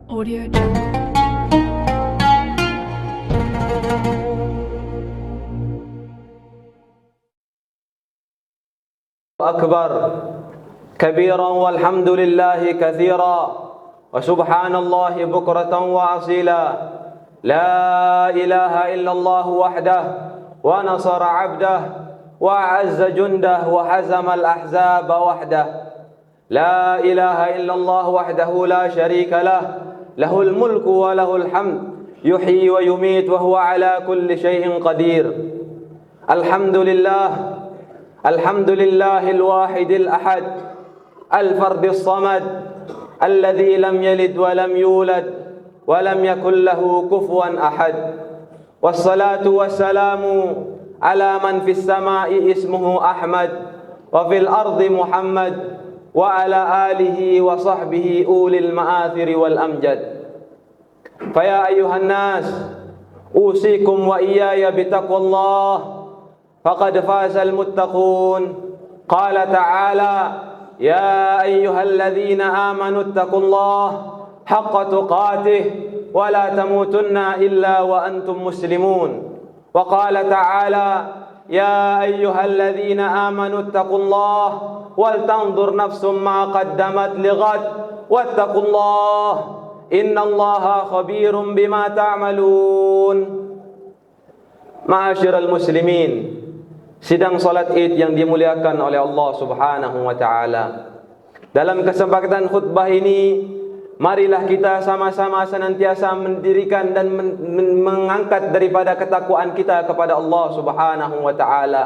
Audio Jungle. أكبر كبيرا والحمد لله كثيرا وسبحان الله بكرة وأصيلا لا إله إلا الله وحده ونصر عبده وأعز جنده وحزم الأحزاب وحده لا إله إلا الله وحده لا شريك له له الملك وله الحمد يحيي ويميت وهو على كل شيء قدير الحمد لله الواحد الأحد الفرد الصمد الذي لم يلد ولم يولد ولم يكن له كفوا أحد والصلاة والسلام على من في السماء اسمه أحمد وفي الأرض محمد وعلى آله وصحبه أولي المآثر والأمجد فيا أيها الناس أوصيكم وإياي بتقوى الله فقد فاز المتقون قال تعالى يا أيها الذين آمنوا اتقوا الله حق تقاته ولا تموتن إلا وأنتم مسلمون وقال تعالى يا أيها الذين آمنوا اتقوا الله ولتنظر نفس ما قدمت لغد واتقوا الله إن الله خبير بما تعملون. Ma'asyiral muslimin, sidang salat Id yang dimuliakan oleh Allah Subhanahu wa taala. Dalam kesempatan khutbah ini, marilah kita sama-sama senantiasa mendirikan dan mengangkat daripada ketakwaan kita kepada Allah Subhanahu wa taala.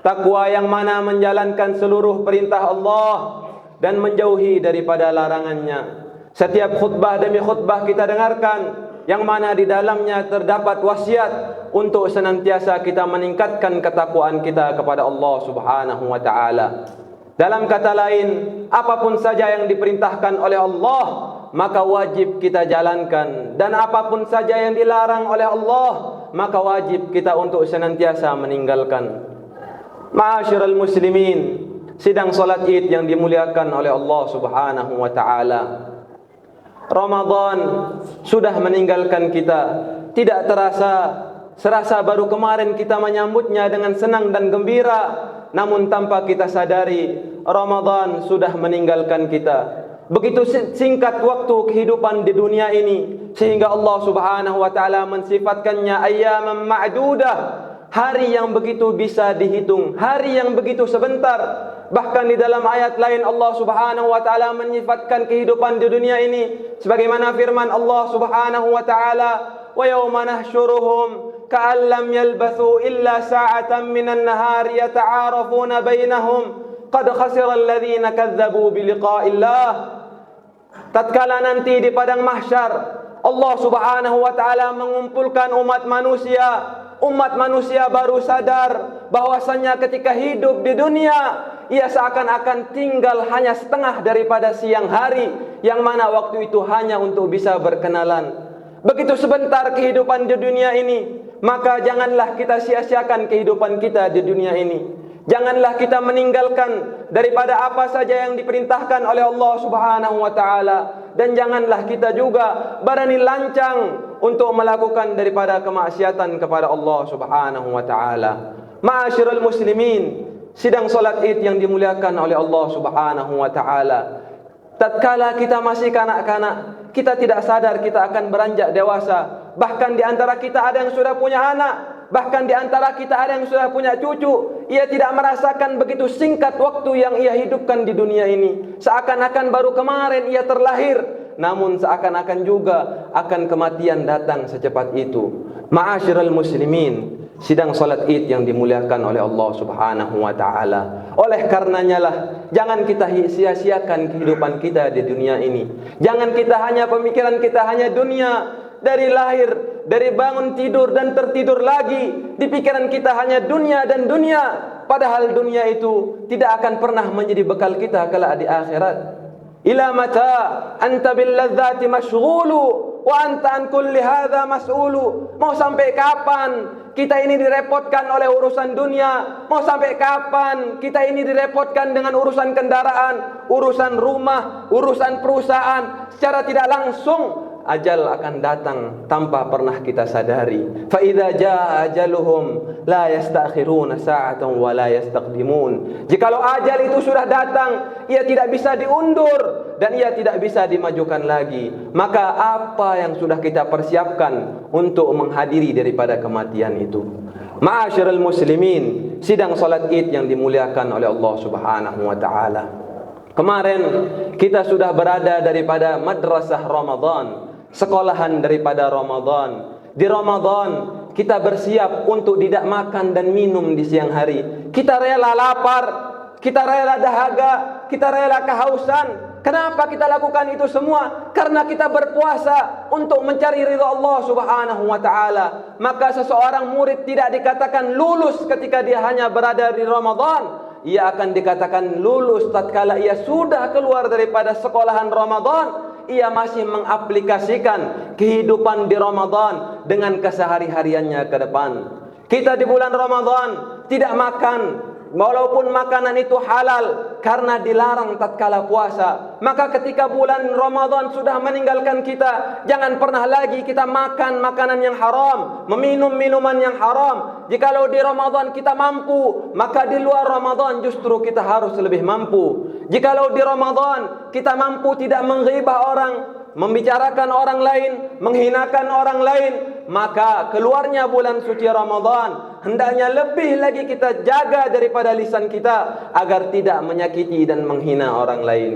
Takwa yang mana menjalankan seluruh perintah Allah dan menjauhi daripada larangannya. Setiap khutbah demi khutbah kita dengarkan yang mana di dalamnya terdapat wasiat untuk senantiasa kita meningkatkan ketakwaan kita kepada Allah Subhanahu wa taala. Dalam kata lain, apapun saja yang diperintahkan oleh Allah, maka wajib kita jalankan, dan apapun saja yang dilarang oleh Allah, maka wajib kita untuk senantiasa meninggalkan. Ma'asyiral muslimin, sidang salat Id yang dimuliakan oleh Allah Subhanahu wa taala. Ramadan sudah meninggalkan kita. Tidak serasa baru kemarin kita menyambutnya dengan senang dan gembira. Namun tanpa kita sadari, Ramadan sudah meninggalkan kita. Begitu singkat waktu kehidupan di dunia ini, sehingga Allah Subhanahu wa taala mensifatkannya ayyaman ma'dudah, hari yang begitu bisa dihitung, hari yang begitu sebentar. Bahkan di dalam ayat lain Allah Subhanahu wa taala menyifatkan kehidupan di dunia ini sebagaimana firman Allah Subhanahu wa taala, "Wa yauma nahsyuruhum ka'an lam yalbathu illa sa'atan minan nahari yata'arafuna bainahum qad khasira alladhina kadzdzabu bi liqa'illah." Tatkala nanti di padang mahsyar Allah Subhanahu wa taala mengumpulkan umat manusia baru sadar bahwasanya ketika hidup di dunia ia seakan-akan tinggal hanya setengah daripada siang hari, yang mana waktu itu hanya untuk bisa berkenalan. Begitu sebentar kehidupan di dunia ini, maka janganlah kita sia-siakan kehidupan kita di dunia ini. Janganlah kita meninggalkan daripada apa saja yang diperintahkan oleh Allah Subhanahu wa taala, dan janganlah kita juga berani lancang untuk melakukan daripada kemaksiatan kepada Allah Subhanahu wa taala. Ma'asyiral muslimin, sidang salat Id yang dimuliakan oleh Allah Subhanahu wa taala. Tatkala kita masih kanak-kanak, kita tidak sadar kita akan beranjak dewasa. Bahkan di antara kita ada yang sudah punya anak, bahkan di antara kita ada yang sudah punya cucu. Ia tidak merasakan begitu singkat waktu yang ia hidupkan di dunia ini. Seakan-akan baru kemarin ia terlahir, namun seakan-akan juga akan kematian datang secepat itu. Ma'asyiral muslimin, sidang salat Id yang dimuliakan oleh Allah Subhanahu wa taala. Oleh karenanya lah, jangan kita sia-siakan kehidupan kita di dunia ini. Jangan kita hanya pemikiran kita hanya dunia. Dari lahir, dari bangun tidur dan tertidur lagi, di pikiran kita hanya dunia dan dunia. Padahal dunia itu tidak akan pernah menjadi bekal kita kelak di akhirat. Ila mata anta bil ladzati mashghulu wa anta an kulli hadza mas'ulu. Mau sampai kapan kita ini direpotkan oleh urusan dunia? Mau sampai kapan kita ini direpotkan dengan urusan kendaraan, urusan rumah, urusan perusahaan? Secara tidak langsung ajal akan datang tanpa pernah kita sadari. Fa idza jaa ajaluhum la yastakhiruna sa'atan wa la yastaqdimun. Jikalau ajal itu sudah datang, ia tidak bisa diundur dan ia tidak bisa dimajukan lagi. Maka apa yang sudah kita persiapkan untuk menghadiri daripada kematian itu? Ma'asyiral muslimin, sidang salat Id yang dimuliakan oleh Allah Subhanahu wa taala. Kemarin kita sudah berada daripada madrasah Ramadan, sekolahan daripada Ramadan. Di Ramadan kita bersiap untuk tidak makan dan minum di siang hari. Kita rela lapar, kita rela dahaga, kita rela kehausan. Kenapa kita lakukan itu semua? Karena kita berpuasa untuk mencari ridha Allah Subhanahu wa taala. Maka seseorang murid tidak dikatakan lulus ketika dia hanya berada di Ramadan. Ia akan dikatakan lulus tatkala ia sudah keluar daripada sekolahan Ramadan. Ia masih mengaplikasikan kehidupan di Ramadan dengan kesehari-hariannya ke depan. Kita di bulan Ramadan tidak makan, walaupun makanan itu halal, karena dilarang tatkala puasa. Maka ketika bulan Ramadan sudah meninggalkan kita, jangan pernah lagi kita makan makanan yang haram, meminum minuman yang haram. Jikalau di Ramadan kita mampu, maka di luar Ramadan justru kita harus lebih mampu. Jikalau di Ramadan kita mampu tidak menghibah orang, membicarakan orang lain, menghinakan orang lain, maka keluarnya bulan suci Ramadan hendaknya lebih lagi kita jaga daripada lisan kita agar tidak menyakiti dan menghina orang lain.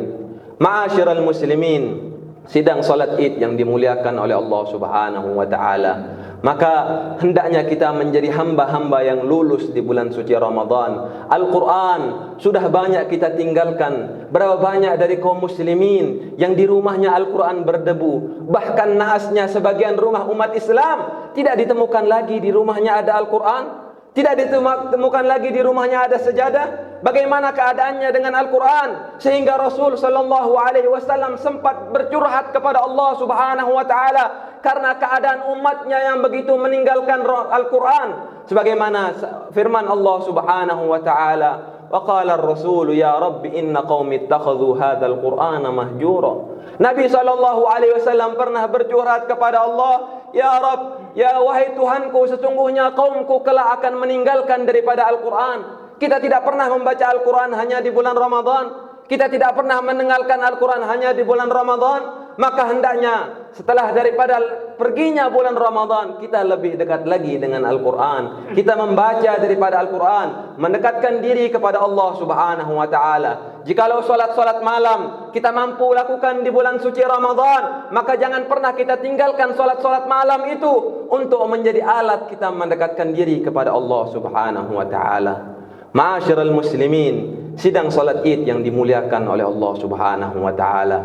Ma'asyiral muslimin, sidang salat Id yang dimuliakan oleh Allah Subhanahu wa taala. Maka hendaknya kita menjadi hamba-hamba yang lulus di bulan suci Ramadan. Al-Quran sudah banyak kita tinggalkan. Berapa banyak dari kaum muslimin yang di rumahnya Al-Quran berdebu. Bahkan naasnya sebagian rumah umat Islam tidak ditemukan lagi di rumahnya ada Al-Quran. Tidak ditemukan lagi di rumahnya ada sejadah. Bagaimana keadaannya dengan Al-Quran? Sehingga Rasul sallallahu alaihi wasallam sempat bercurhat kepada Allah Subhanahu wa taala karena keadaan umatnya yang begitu meninggalkan Al-Quran. Sebagaimana firman Allah Subhanahu wa taala, wa qala ar-rasul ya rabbi inna qaumi ittakhadhu hadzal qur'ana mahjura. Nabi sallallahu alaihi wasallam pernah bercurhat kepada Allah, ya Rabb, ya wahai Tuhanku, sesungguhnya kaumku kelak akan meninggalkan daripada Al-Quran. Kita tidak pernah membaca Al-Quran hanya di bulan Ramadan. Kita tidak pernah mendengarkan Al-Quran hanya di bulan Ramadan. Maka hendaknya setelah daripada perginya bulan Ramadan, kita lebih dekat lagi dengan Al-Quran. Kita membaca daripada Al-Quran, mendekatkan diri kepada Allah Subhanahu wa ta'ala. Jikalau solat-solat malam kita mampu lakukan di bulan suci Ramadan, maka jangan pernah kita tinggalkan solat-solat malam itu untuk menjadi alat kita mendekatkan diri kepada Allah Subhanahu wa ta'ala. Ma'asyiral muslimin, sidang salat Id yang dimuliakan oleh Allah Subhanahu wa taala.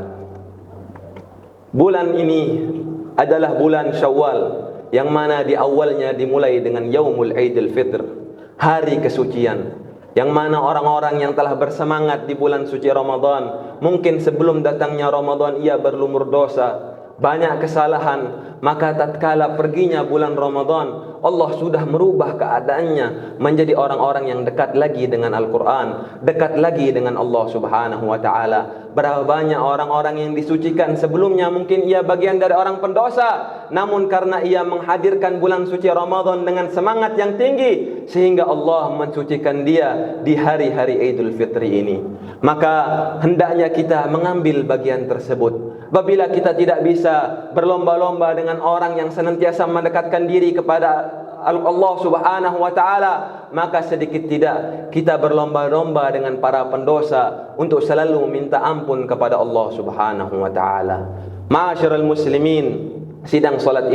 Bulan ini adalah bulan Syawal, yang mana di awalnya dimulai dengan Yaumul Aidil Fitr, hari kesucian, yang mana orang-orang yang telah bersemangat di bulan suci Ramadan, mungkin sebelum datangnya Ramadan ia berlumur dosa, banyak kesalahan. Maka tatkala perginya bulan Ramadan, Allah sudah merubah keadaannya menjadi orang-orang yang dekat lagi dengan Al-Quran, dekat lagi dengan Allah Subhanahu wa ta'ala. Berapa banyak orang-orang yang disucikan sebelumnya mungkin ia bagian dari orang pendosa, namun karena ia menghadirkan bulan suci Ramadan dengan semangat yang tinggi, sehingga Allah mensucikan dia di hari-hari Idul Fitri ini. Maka hendaknya kita mengambil bagian tersebut. Apabila kita tidak bisa berlomba-lomba dengan orang yang senantiasa mendekatkan diri kepada Allah Subhanahu wa ta'ala, maka sedikit tidak kita berlomba-lomba dengan para pendosa untuk selalu minta ampun kepada Allah Subhanahu wa ta'ala. Ma'asyiral muslimin, sidang salat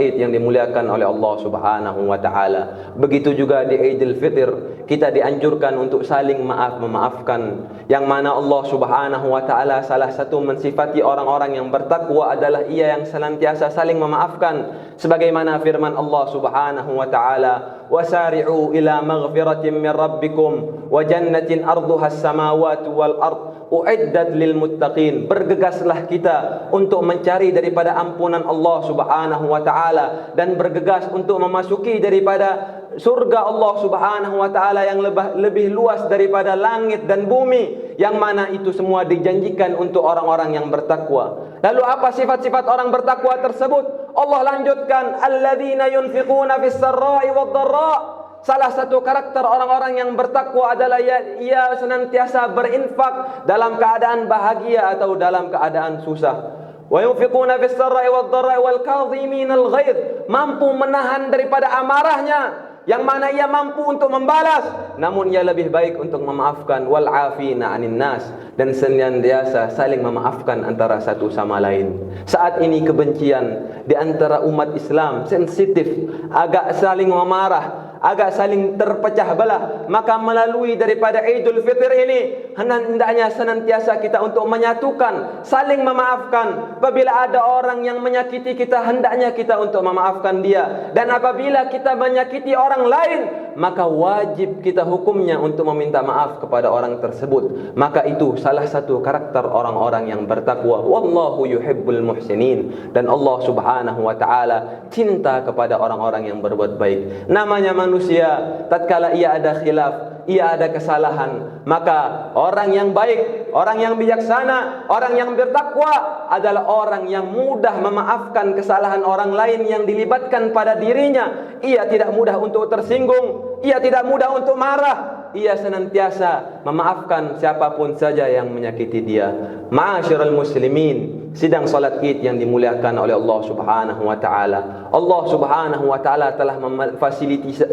Id yang dimuliakan oleh Allah Subhanahu wa ta'ala. Begitu juga di Idul Fitr, kita dianjurkan untuk saling memaafkan, yang mana Allah Subhanahu wa ta'ala salah satu mensifati orang-orang yang bertakwa adalah ia yang senantiasa saling memaafkan, sebagaimana firman Allah Subhanahu wa ta'ala, wasari'u ila maghfiratin min rabbikum wa jannatin arduha as-samawati wal ard uiddat lil muttaqin. Bergegaslah kita untuk mencari daripada ampunan Allah Subhanahu wa taala dan bergegas untuk memasuki daripada surga Allah Subhanahu wa taala yang lebih luas daripada langit dan bumi, yang mana itu semua dijanjikan untuk orang-orang yang bertakwa. Lalu apa sifat-sifat orang bertakwa tersebut? Allah lanjutkan, alladzina yunfiquna fis sarra'i wad dharra. Salah satu karakter orang-orang yang bertakwa adalah ia senantiasa berinfak dalam keadaan bahagia atau dalam keadaan susah. Wa yunfiquna fis sarra'i wad dharra'i wal kadhiminal ghaidh, mampu menahan daripada amarahnya, yang mana ia mampu untuk membalas, namun ia lebih baik untuk memaafkan. Wal afina 'anin nas, dan senantiasa saling memaafkan antara satu sama lain. Saat ini kebencian di antara umat Islam sensitif, agak saling memarah, agak saling terpecah belah. Maka melalui daripada Idul Fitr ini, hendaknya senantiasa kita untuk menyatukan, saling memaafkan. Apabila ada orang yang menyakiti kita, hendaknya kita untuk memaafkan dia. Dan apabila kita menyakiti orang lain, maka wajib kita hukumnya untuk meminta maaf kepada orang tersebut. Maka itu salah satu karakter orang-orang yang bertakwa. Wallahu yuhibbul muhsinin, dan Allah Subhanahu wa taala cinta kepada orang-orang yang berbuat baik. Namanya manusia, tatkala ia ada khilaf, ia ada kesalahan, maka orang yang baik, orang yang bijaksana, orang yang bertakwa adalah orang yang mudah memaafkan kesalahan orang lain yang dilibatkan pada dirinya. Ia tidak mudah untuk tersinggung, ia tidak mudah untuk marah, ia senantiasa memaafkan siapapun saja yang menyakiti dia. Ma'asyiral muslimin, sidang salat Id yang dimuliakan oleh Allah Subhanahu wa taala. Allah Subhanahu wa taala telah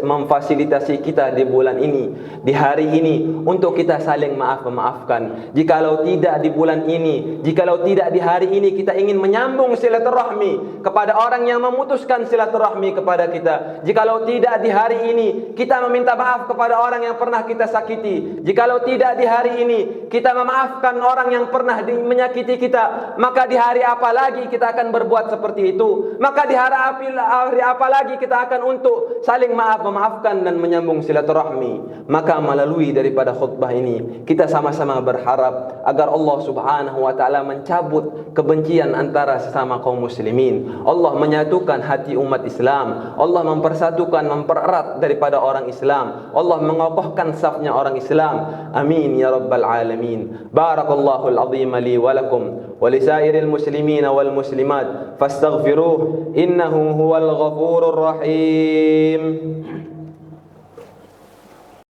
memfasilitasi kita di bulan ini, di hari ini, untuk kita saling memaafkan. Jikalau tidak di bulan ini, jikalau tidak di hari ini kita ingin menyambung silaturahmi kepada orang yang memutuskan silaturahmi kepada kita, jikalau tidak di hari ini kita meminta maaf kepada orang yang pernah kita sakiti, jikalau tidak di hari ini kita memaafkan orang yang pernah menyakiti kita, maka di hari apa lagi kita akan berbuat seperti itu? Maka di hari apa lagi kita akan untuk saling memaafkan dan menyambung silaturahmi? Maka melalui daripada khutbah ini, kita sama-sama berharap agar Allah Subhanahu wa taala mencabut kebencian antara sesama kaum muslimin. Allah menyatukan hati umat Islam. Allah mempersatukan, mempererat daripada orang Islam. Allah mengokohkan safnya orang Islam. Amin ya rabbal alamin. Barakallahu al-azim li wa lakum wa lisairil muslimin wal muslimat fastaghfiruh innahu huwal ghafurur rahim.